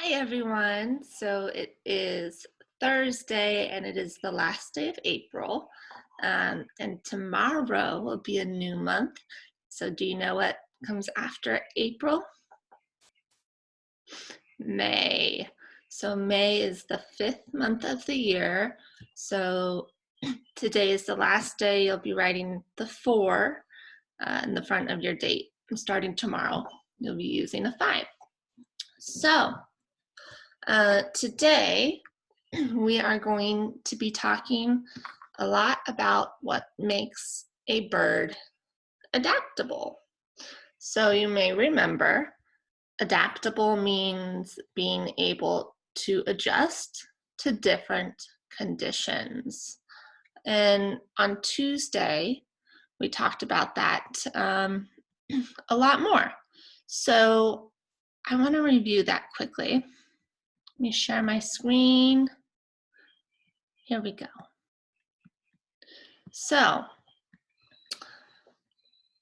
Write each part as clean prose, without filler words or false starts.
Hi everyone. So it is Thursday and it is the last day of April. And tomorrow will be a new month. So do you know what comes after April? May. So May is the 5th month of the year. So today is the last day. You'll be writing the 4 in the front of your date. And starting tomorrow, you'll be using a 5. So today, we are going to be talking a lot about what makes a bird adaptable. So you may remember, adaptable means being able to adjust to different conditions. And on Tuesday, we talked about that a lot more. So I want to review that quickly. Let me share my screen. Here we go. So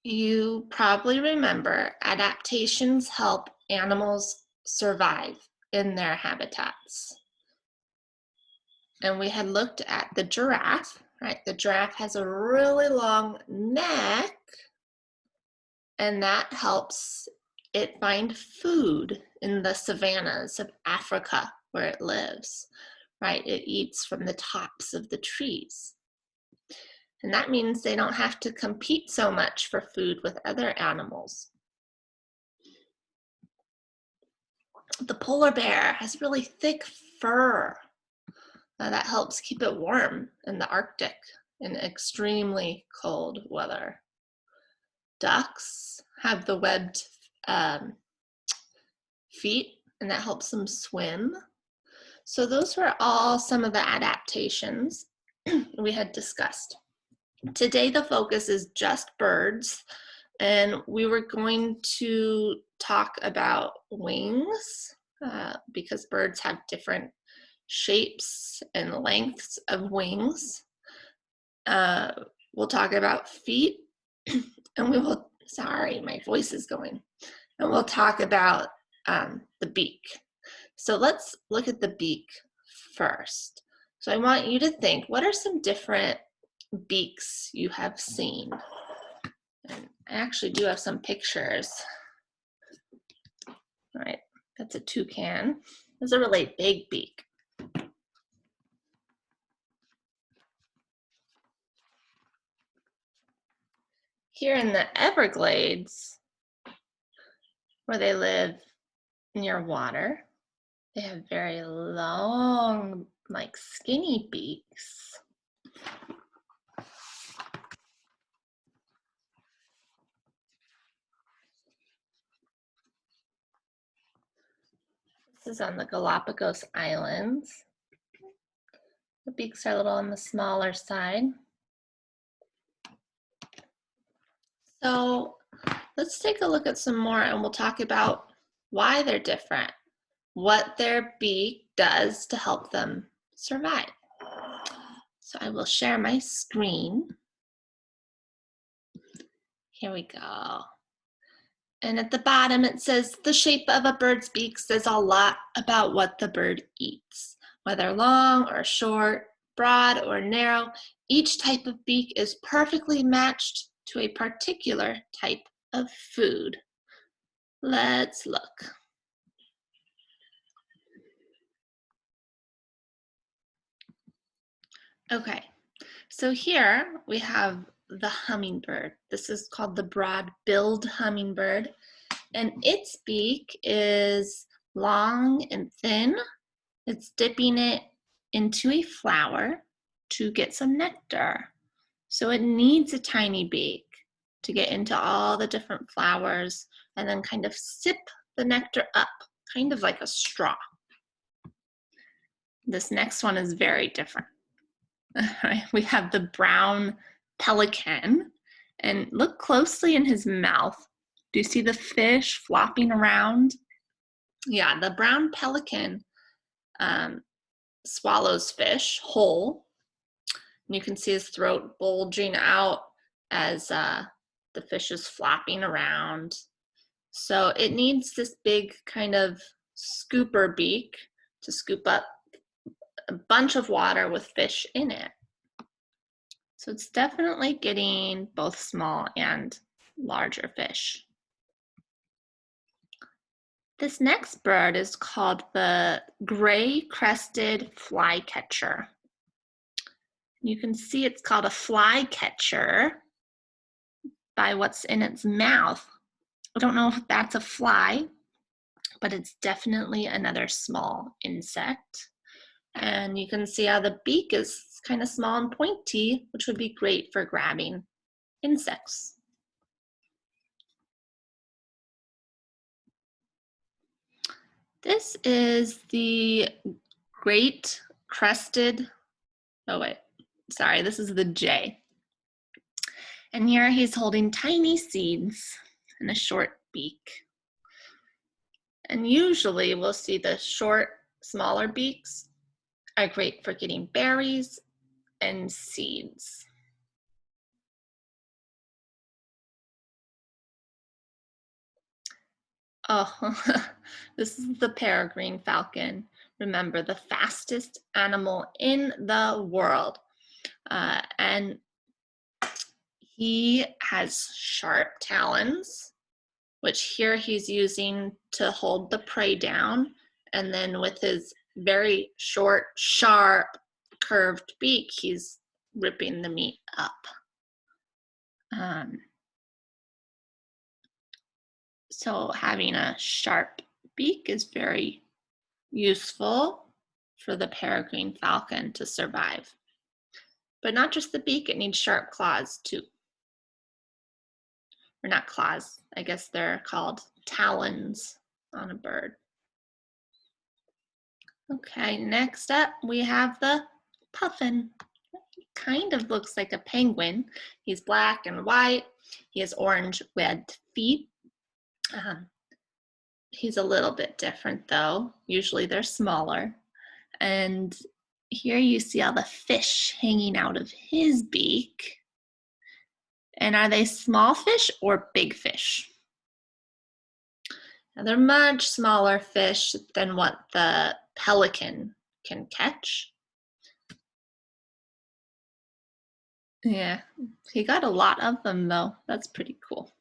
you probably remember adaptations help animals survive in their habitats. And we had looked at the giraffe, right? The giraffe has a really long neck, and that helps it find food in the savannas of Africa where it lives, right? It eats from the tops of the trees. And that means they don't have to compete so much for food with other animals. The polar bear has really thick fur that helps keep it warm in the Arctic in extremely cold weather. Ducks have the webbed feet, and that helps them swim. So those were all some of the adaptations we had discussed. Today the focus is just birds, and we were going to talk about wings because birds have different shapes and lengths of wings. We'll talk about feet, and we will, sorry, my voice is going, and we'll talk about the beak. So let's look at the beak first. So I want you to think, what are some different beaks you have seen? And I actually do have some pictures. All right, that's a toucan. It's a really big beak. Here in the Everglades, where they live near water, they have very long, like skinny beaks. This is on the Galapagos Islands. The beaks are a little on the smaller side. So let's take a look at some more, and we'll talk about why they're different, what their beak does to help them survive. So I will share my screen. Here we go. And at the bottom it says, the shape of a bird's beak says a lot about what the bird eats. Whether long or short, broad or narrow, each type of beak is perfectly matched to a particular type of food. Let's look. Okay, so here we have the hummingbird. This is called the broad-billed hummingbird, and its beak is long and thin. It's dipping it into a flower to get some nectar. So it needs a tiny beak to get into all the different flowers and then kind of sip the nectar up, kind of like a straw. This next one is very different. We have the brown pelican, and look closely in his mouth. Do you see the fish flopping around? Yeah, the brown pelican swallows fish whole. And you can see his throat bulging out as the fish is flopping around. So it needs this big kind of scooper beak to scoop up a bunch of water with fish in it. So it's definitely getting both small and larger fish. This next bird is called the gray-crested flycatcher. You can see it's called a flycatcher by what's in its mouth. I don't know if that's a fly, but it's definitely another small insect. And you can see how the beak is kind of small and pointy, which would be great for grabbing insects. This is the great crested, oh wait, sorry, this is the jay. And here he's holding tiny seeds and a short beak. And usually we'll see the short, smaller beaks are great for getting berries and seeds. Oh, this is the peregrine falcon. Remember, the fastest animal in the world. And he has sharp talons, which here he's using to hold the prey down. And then with his very short, sharp, curved beak, he's ripping the meat up. So having a sharp beak is very useful for the peregrine falcon to survive. But not just the beak, it needs sharp claws too. Or not claws, I guess they're called talons on a bird. Okay, next up we have the puffin. He kind of looks like a penguin. He's black and white. He has orange webbed feet. He's a little bit different though. Usually they're smaller. And here you see all the fish hanging out of his beak. And are they small fish or big fish? Now they're much smaller fish than what the pelican can catch. Yeah, he got a lot of them though. That's pretty cool.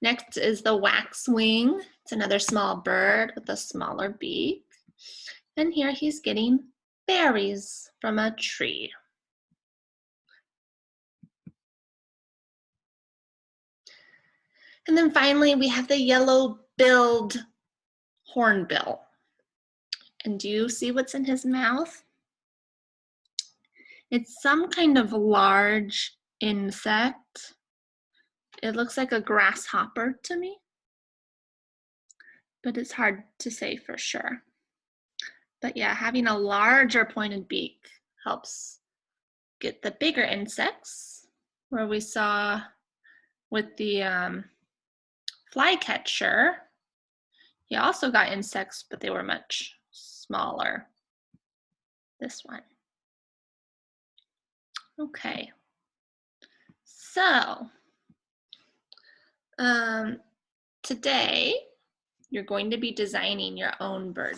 Next is the waxwing. It's another small bird with a smaller beak. And here he's getting berries from a tree. And then finally we have the yellow-billed hornbill. And do you see what's in his mouth? It's some kind of large insect. It looks like a grasshopper to me, but it's hard to say for sure. But yeah, having a larger pointed beak helps get the bigger insects, where we saw with the flycatcher, he also got insects, but they were much smaller. This one. Okay, so today you're going to be designing your own bird.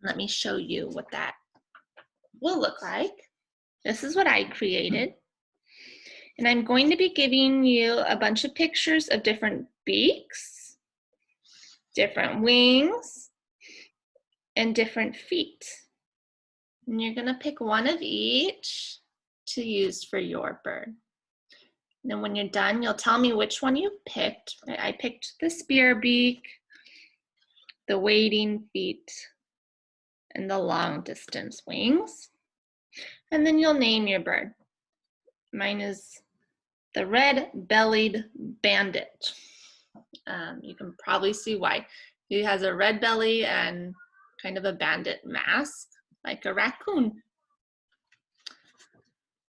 Let me show you what that will look like. This is what I created. And I'm going to be giving you a bunch of pictures of different beaks, different wings, and different feet. And you're going to pick one of each to use for your bird. And then when you're done, you'll tell me which one you picked. I picked the spear beak, the wading feet, and the long distance wings. And then you'll name your bird. Mine is the red-bellied bandit. You can probably see why. He has a red belly and kind of a bandit mask, like a raccoon.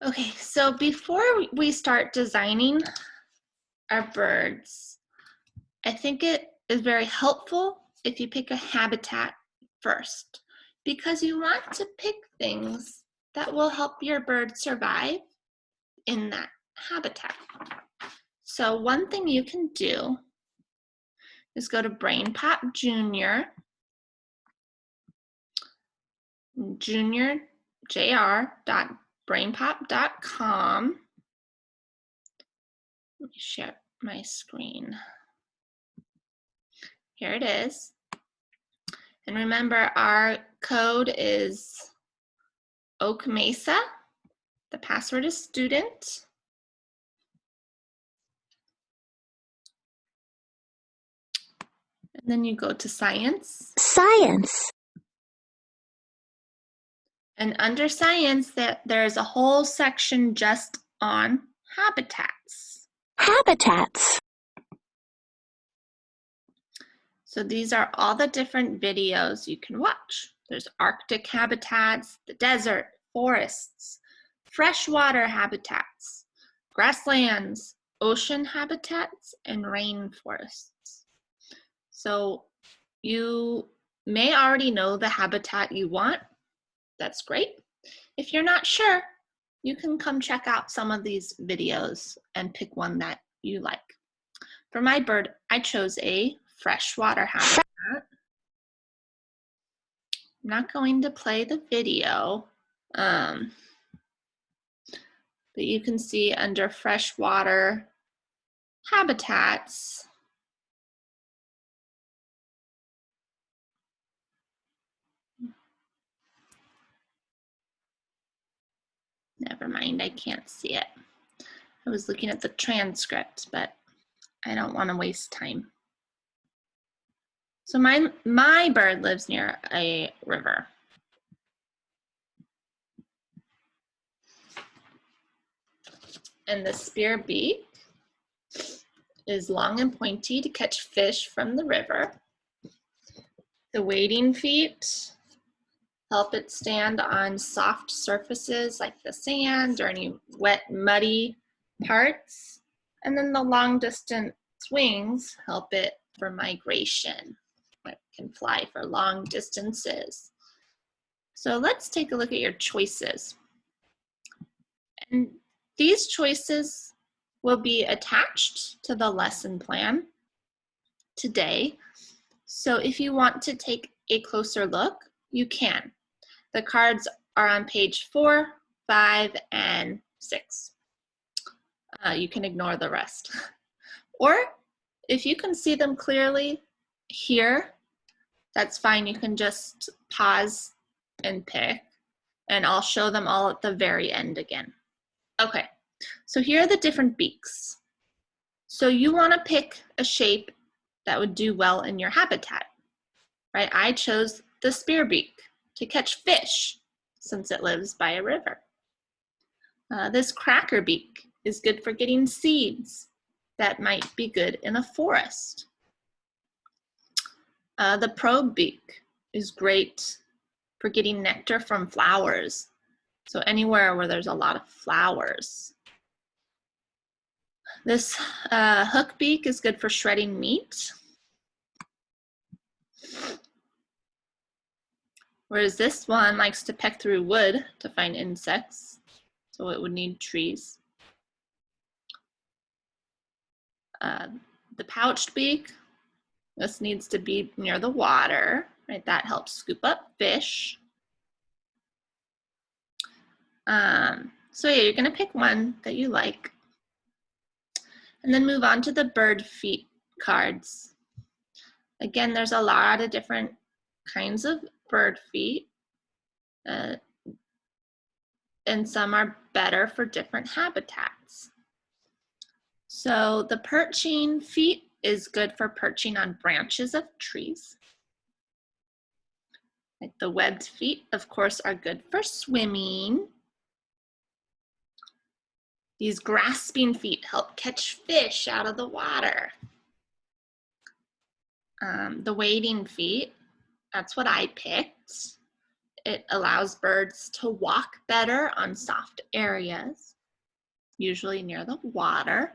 Okay, so before we start designing our birds, I think it is very helpful if you pick a habitat first, because you want to pick things that will help your bird survive in that habitat. So one thing you can do is go to Brain Pop Junior, jr.brainpop.com. Let me share my screen. Here it is. And remember, our code is Oak Mesa. The password is student. And then you go to Science. Science. And under Science, there's a whole section just on habitats. Habitats. So these are all the different videos you can watch. There's Arctic habitats, the desert, forests, freshwater habitats, grasslands, ocean habitats, and rainforests. So you may already know the habitat you want. That's great. If you're not sure, you can come check out some of these videos and pick one that you like. For my bird, I chose a freshwater habitat. I'm not going to play the video, but you can see under freshwater habitats, never mind, I can't see it. I was looking at the transcript, but I don't want to waste time. So my bird lives near a river. And the spear beak is long and pointy to catch fish from the river. The wading feet help it stand on soft surfaces like the sand or any wet, muddy parts. And then the long distance wings help it for migration. It can fly for long distances. So let's take a look at your choices. And these choices will be attached to the lesson plan today. So if you want to take a closer look, you can. The cards are on page 4, 5, and 6. You can ignore the rest. Or if you can see them clearly here, that's fine. You can just pause and pick, and I'll show them all at the very end again. Okay, so here are the different beaks. So you want to pick a shape that would do well in your habitat, right? I chose the spear beak to catch fish since it lives by a river. This cracker beak is good for getting seeds that might be good in a forest. The probe beak is great for getting nectar from flowers. So anywhere where there's a lot of flowers. This hook beak is good for shredding meat. Whereas this one likes to peck through wood to find insects. So it would need trees. The pouched beak, this needs to be near the water, right? That helps scoop up fish. So yeah, you're gonna pick one that you like. And then move on to the bird feet cards. Again, there's a lot of different kinds of bird feet. And some are better for different habitats. So the perching feet is good for perching on branches of trees. Like the webbed feet, of course, are good for swimming. These grasping feet help catch fish out of the water. The wading feet, that's what I picked. It allows birds to walk better on soft areas, usually near the water.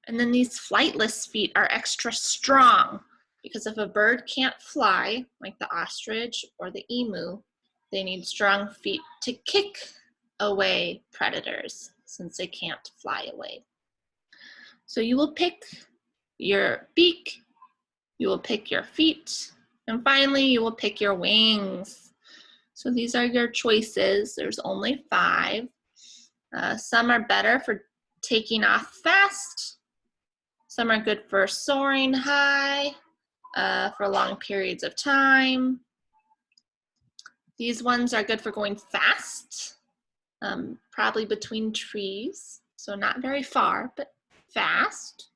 And then these flightless feet are extra strong because if a bird can't fly, like the ostrich or the emu, they need strong feet to kick away predators since they can't fly away. So you will pick your beak, you will pick your feet, and finally you will pick your wings. So these are your choices. There's only 5. Some are better for taking off fast. Some are good for soaring high for long periods of time. These ones are good for going fast, probably between trees, so not very far, but fast.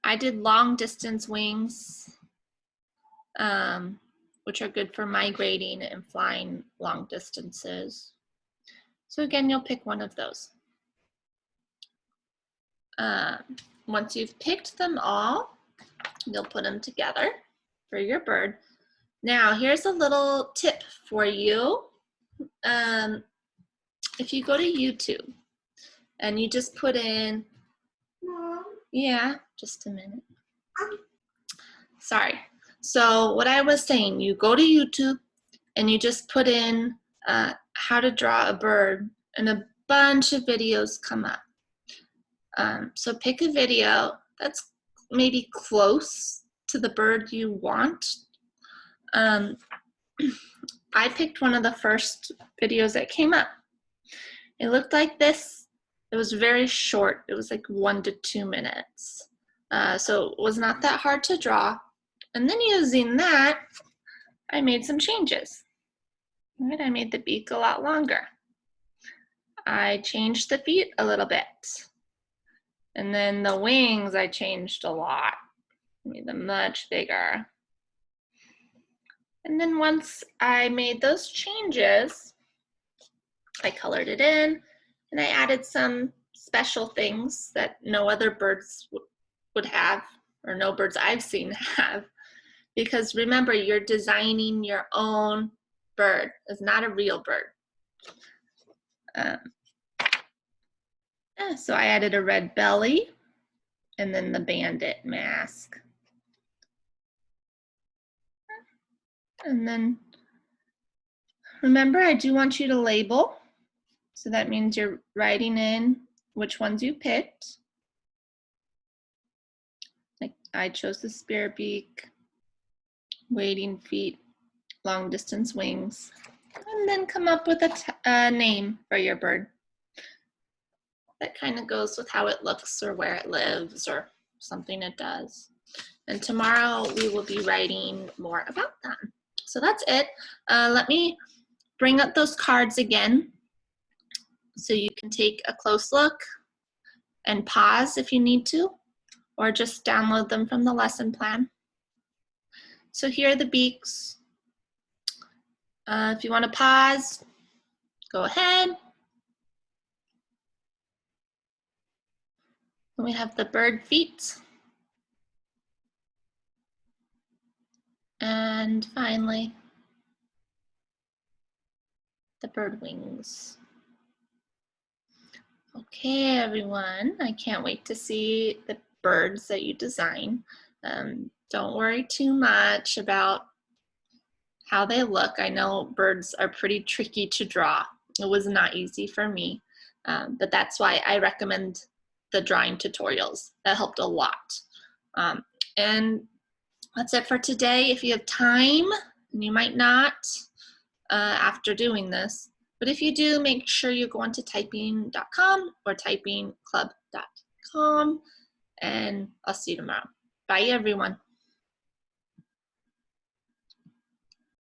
I did long distance wings, which are good for migrating and flying long distances. So again, you'll pick one of those. Once you've picked them all, you'll put them together for your bird. Now, here's a little tip for you. If you go to YouTube and you just put in, yeah, just a minute. Sorry. So what I was saying, you go to YouTube and you just put in how to draw a bird, and a bunch of videos come up. So pick a video that's maybe close to the bird you want. I picked one of the first videos that came up. It looked like this. It was very short. It was like 1 to 2 minutes. So it was not that hard to draw. And then using that, I made some changes. Right? I made the beak a lot longer. I changed the feet a little bit. And then the wings I changed a lot. Made them much bigger. And then once I made those changes, I colored it in and I added some special things that no other birds would have, or no birds I've seen have. Because remember, you're designing your own bird. It's not a real bird. So I added a red belly and then the bandit mask. And then remember, I do want you to label. So that means you're writing in which ones you picked. Like I chose the spear beak, wading feet, long distance wings, and then come up with a name for your bird that kind of goes with how it looks or where it lives or something it does. And tomorrow we will be writing more about them. So that's it. Let me bring up those cards again so you can take a close look and pause if you need to, or just download them from the lesson plan. So here are the beaks. If you want to pause, go ahead. And we have the bird feet. And finally, the bird wings. Okay, everyone, I can't wait to see the birds that you design. Don't worry too much about how they look. I know birds are pretty tricky to draw. It was not easy for me, but that's why I recommend the drawing tutorials. That helped a lot. And that's it for today. If you have time, and you might not after doing this, but if you do, make sure you go onto typing.com or typingclub.com, and I'll see you tomorrow. Bye, everyone.